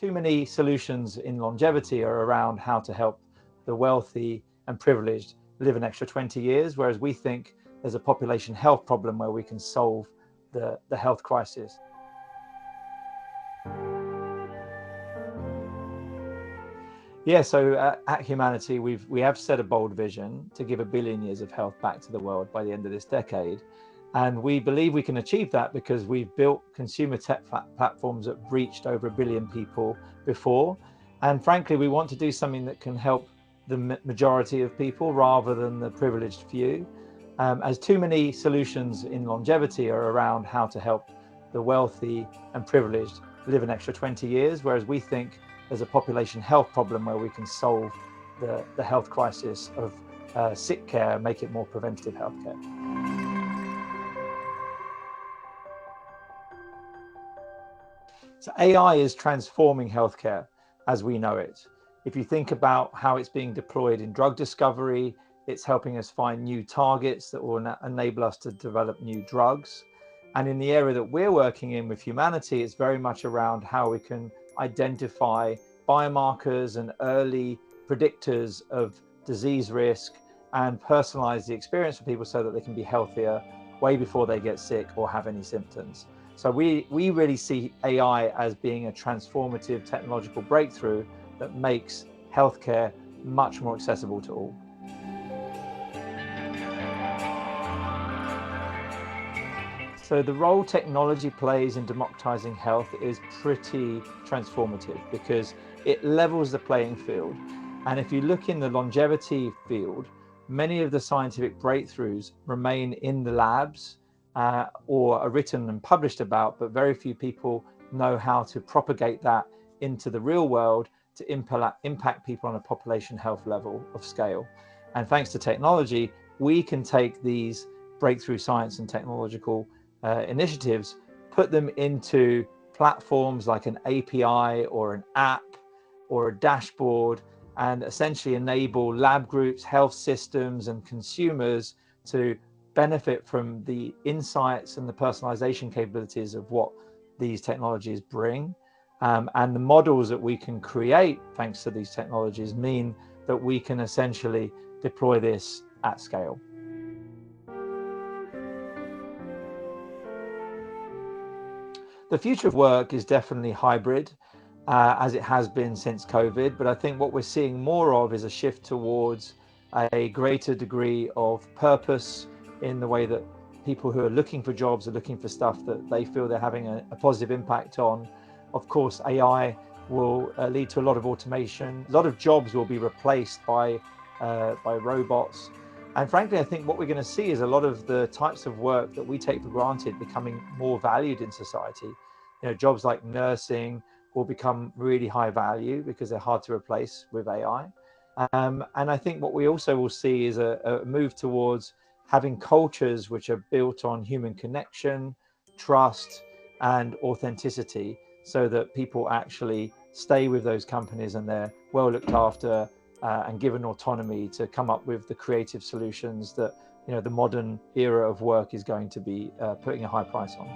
Too many solutions in longevity are around how to help the wealthy and privileged live an extra 20 years, whereas we think there's a population health problem where we can solve the health crisis. Yeah, so at Humanity, we have set a bold vision to give 1 billion years of health back to the world by the end of this decade. And we believe we can achieve that because we've built consumer tech platforms that reached over 1 billion people before. And frankly, we want to do something that can help the majority of people rather than the privileged few. As too many solutions in longevity are around how to help the wealthy and privileged live an extra 20 years, whereas we think there's a population health problem where we can solve the health crisis of sick care, make it more preventative healthcare. So AI is transforming healthcare as we know it. If you think about how it's being deployed in drug discovery, it's helping us find new targets that will enable us to develop new drugs. And in the area that we're working in with Humanity, it's very much around how we can identify biomarkers and early predictors of disease risk and personalize the experience for people so that they can be healthier way before they get sick or have any symptoms. So we really see AI as being a transformative technological breakthrough that makes healthcare much more accessible to all. So the role technology plays in democratizing health is pretty transformative because it levels the playing field. And if you look in the longevity field, many of the scientific breakthroughs remain in the labs or are written and published about, but very few people know how to propagate that into the real world to impact people on a population health level of scale. And thanks to technology, we can take these breakthrough science and technological initiatives, put them into platforms like an API or an app or a dashboard, and essentially enable lab groups, health systems, and consumers to benefit from the insights and the personalization capabilities of what these technologies bring. And the models that we can create thanks to these technologies mean that we can essentially deploy this at scale. The future of work is definitely hybrid, as it has been since COVID, but I think what we're seeing more of is a shift towards a greater degree of purpose in the way that people who are looking for jobs are looking for stuff that they feel they're having a positive impact on. Of course, AI will lead to a lot of automation. A lot of jobs will be replaced by robots. And frankly, I think what we're going to see is a lot of the types of work that we take for granted becoming more valued in society. You know, jobs like nursing will become really high value because they're hard to replace with AI. And I think what we also will see is a move towards having cultures which are built on human connection, trust, and authenticity, so that people actually stay with those companies and they're well looked after and given autonomy to come up with the creative solutions that, you know, the modern era of work is going to be putting a high price on.